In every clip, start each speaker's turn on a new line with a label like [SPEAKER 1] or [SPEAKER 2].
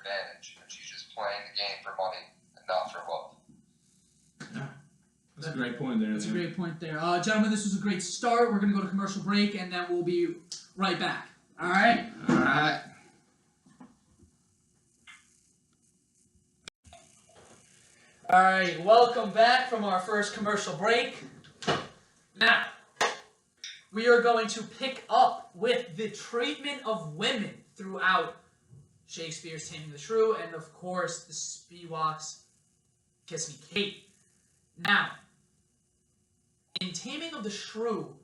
[SPEAKER 1] advantage, and she's just playing the game for money and not for love.
[SPEAKER 2] Yeah, that's a great point there.
[SPEAKER 3] That's a great point there. Gentlemen, this was a great start. We're going to go to commercial break, and then we'll be right back. All right?
[SPEAKER 2] All right.
[SPEAKER 3] All right, welcome back from our first commercial break. Now, we are going to pick up with the treatment of women throughout Shakespeare's Taming the Shrew, and of course, the Spivaks' Kiss Me Kate. Now, in Taming of the Shrew,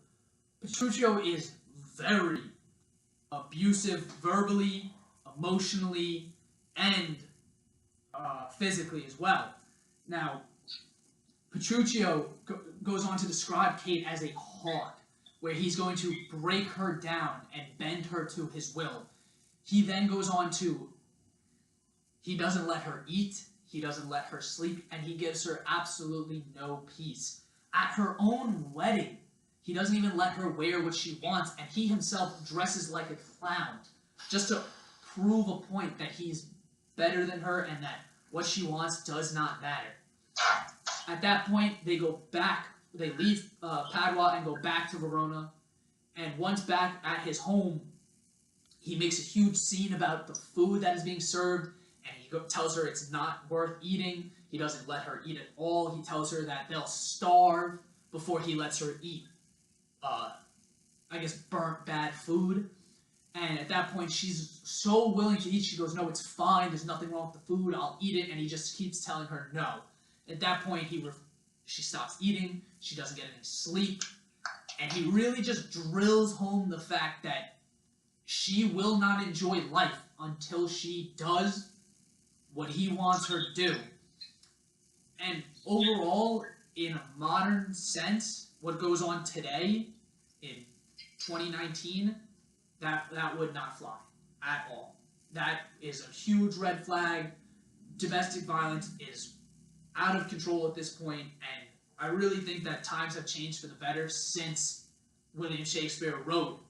[SPEAKER 3] Petruchio is very abusive verbally, emotionally, and physically as well. Now, Petruchio goes on to describe Kate as a hog, where he's going to break her down and bend her to his will. He then goes on to, he doesn't let her eat, he doesn't let her sleep, and he gives her absolutely no peace. At her own wedding, he doesn't even let her wear what she wants, and he himself dresses like a clown, just to prove a point that he's better than her and that what she wants does not matter. At that point, they go back, they leave Padua and go back to Verona, and once back at his home, he makes a huge scene about the food that is being served, and he tells her it's not worth eating. He doesn't let her eat at all. He tells her that they'll starve before he lets her eat, I guess, burnt bad food. And at that point, she's so willing to eat, she goes, no, it's fine, there's nothing wrong with the food, I'll eat it, and he just keeps telling her no. At that point, she stops eating, she doesn't get any sleep, and he really just drills home the fact that she will not enjoy life until she does what he wants her to do. And overall, in a modern sense, what goes on today, in 2019, that would not fly at all. That is a huge red flag. Domestic violence is out of control at this point, and I really think that times have changed for the better since William Shakespeare wrote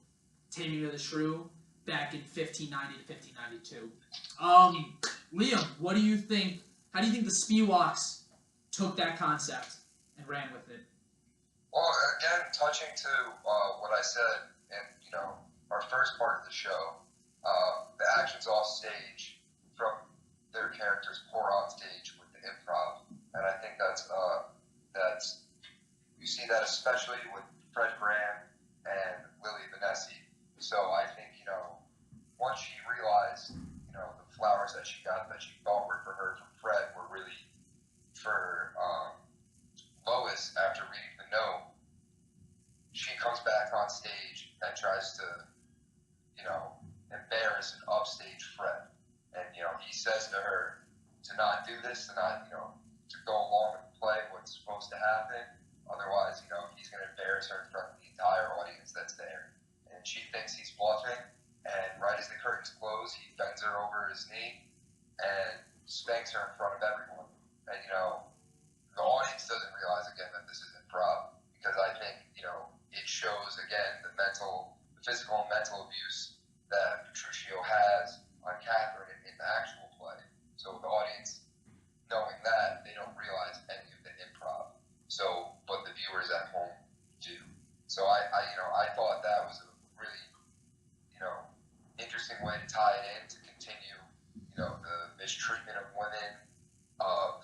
[SPEAKER 3] Taming of the Shrew back in 1590 to 1592. Liam, what do you think? How do you think the Spivaks took that concept and ran with it?
[SPEAKER 1] Well, again, touching to what I said in, our first part of the show, the actions off stage from their characters pour on stage with the improv, and I think that's you see that especially with Fred Graham and Lily Vanessa. So I think once she realized the flowers that she got that she thought were for her from Fred were really for Lois after reading the note, she comes back on stage and tries to embarrass and upstage Fred. And, he says to her to not do this, to not, to go along with the play, what's supposed to happen. Otherwise, he's going to embarrass her in front of the entire audience that's there. And she thinks he's bluffing. And right as the curtains close, he bends her over his knee and spanks her in front of everyone. And, the audience doesn't realize, again, that this is improv. Because I think, it shows, again, the physical and mental abuse that Petruchio has on Catherine in the actual play. So the audience, knowing that, they don't realize any of the improv. So, but the viewers at home do. So I thought that was a really, interesting way to tie it in to continue, the mistreatment of women, of,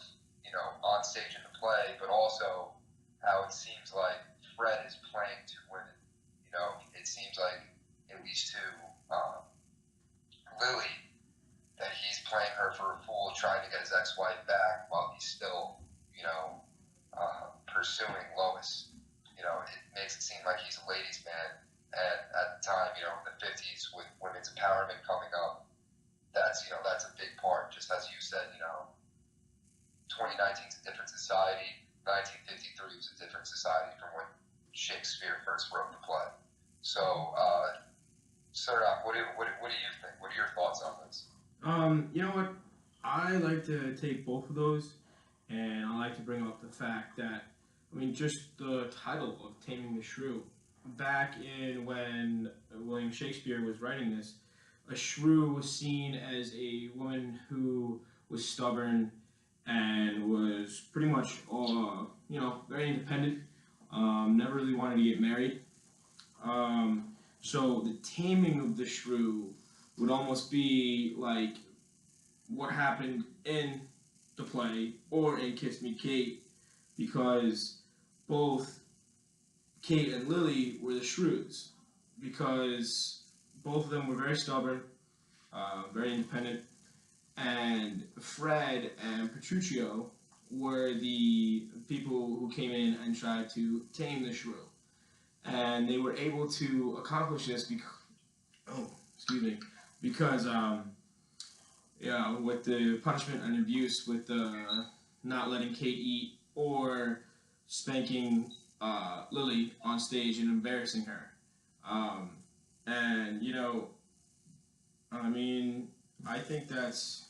[SPEAKER 1] on stage in the play, but also how it seems like Fred is playing two women. It seems like, at least to Lily, that he's playing her for a fool, trying to get his ex-wife back while he's still, pursuing Lois. It makes it seem like he's a ladies' man. And at the time, in the 50s, with women's empowerment coming up, that's a big part. Just as you said, 2019 is a different society. 1953 was a different society from when Shakespeare first wrote the play. So, Serdar, what do you think? What are your thoughts on this?
[SPEAKER 2] You know what? I like to take both of those, and I like to bring up the fact that, just the title of Taming the Shrew. Back in when William Shakespeare was writing this, a shrew was seen as a woman who was stubborn and was pretty much, very independent. Never really wanted to get married. So the taming of the shrew would almost be like what happened in the play or in Kiss Me Kate, because both Kate and Lily were the shrews, because both of them were very stubborn, very independent, and Fred and Petruchio were the people who came in and tried to tame the shrew. And they were able to accomplish this because with the punishment and abuse, with the not letting Kate eat or spanking Lily on stage and embarrassing her. And I mean, I think that's,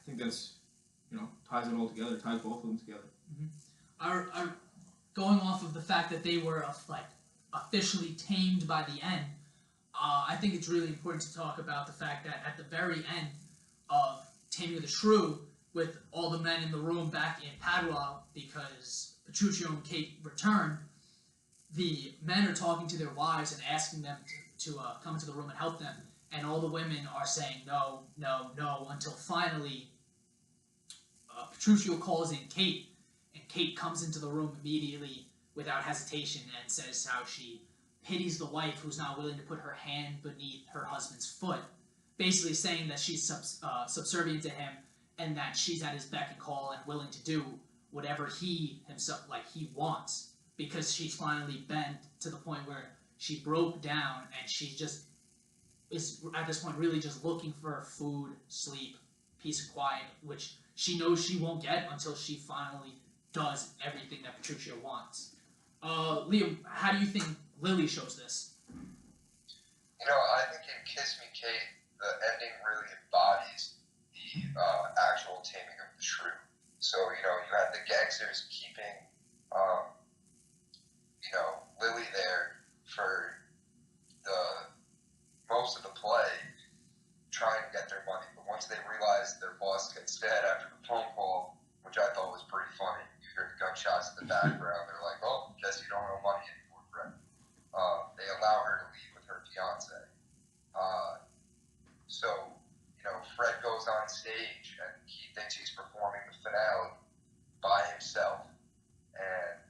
[SPEAKER 2] ties it all together, ties both of them together.
[SPEAKER 3] Are going off of the fact that they were officially tamed by the end. I think it's really important to talk about the fact that at the very end of Taming of the Shrew, with all the men in the room back in Padua, because Petruchio and Kate returned, the men are talking to their wives and asking them to come into the room and help them, and all the women are saying no, no, no, until finally Petruchio calls in Kate, and Kate comes into the room immediately without hesitation and says how she pities the wife who's not willing to put her hand beneath her husband's foot, basically saying that she's subservient to him and that she's at his beck and call and willing to do whatever he wants, because she's finally bent to the point where she broke down and she just is at this point really just looking for food, sleep, peace and quiet, which she knows she won't get until she finally does everything that Petruchio wants. Liam, how do you think Lily shows this?
[SPEAKER 1] I think in Kiss Me Kate, the ending really embodies the actual taming of the shrew. So, you had the gangsters keeping, Lily there for the most of the play, trying to get their money. But once they realized their boss gets dead after the phone call, which I thought was pretty funny, you hear the gunshots in the background. They're like, "Oh, guess you don't owe money anymore, Fred." They allow her to leave with her fiance. So, Fred goes on stage and he thinks he's performing the finale by himself, and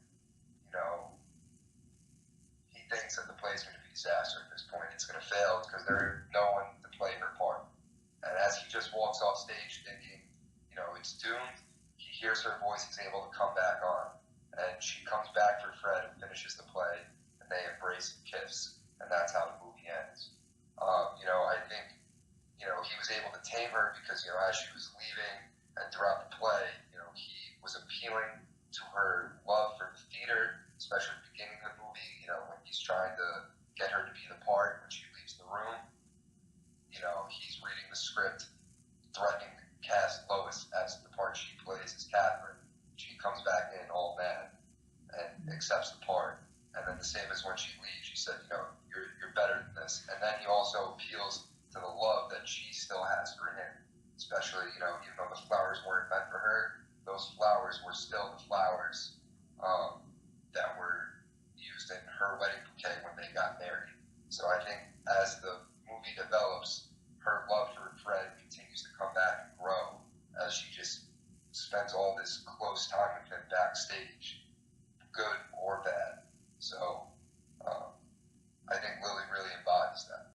[SPEAKER 1] he thinks that the play's going to be a disaster at this point. It's going to fail because there's no one to play her part. And as he just walks off stage thinking, it's doomed, he hears her voice, he's able to come back on. And she comes back for Fred and finishes the play, and they embrace and kiss. And that's how the movie ends. I think, he was able to tame her because, as she was leaving and throughout the play, he was appealing to her love for the theater, especially at the beginning of the movie, when he's trying to get her to be the part when she leaves the room. He's reading the script, threatening to cast Lois as the part she plays as Catherine. She comes back in all mad and accepts the part. And then the same as when she leaves, she said, you're better than this. And then he also appeals to the love that she still has for him. Especially, even though the flowers weren't meant for her, those flowers were still the flowers that were used in her wedding bouquet when they got married. So I think as the movie develops, her love for Fred continues to come back and grow as she just spends all this close time with him backstage, good or bad. So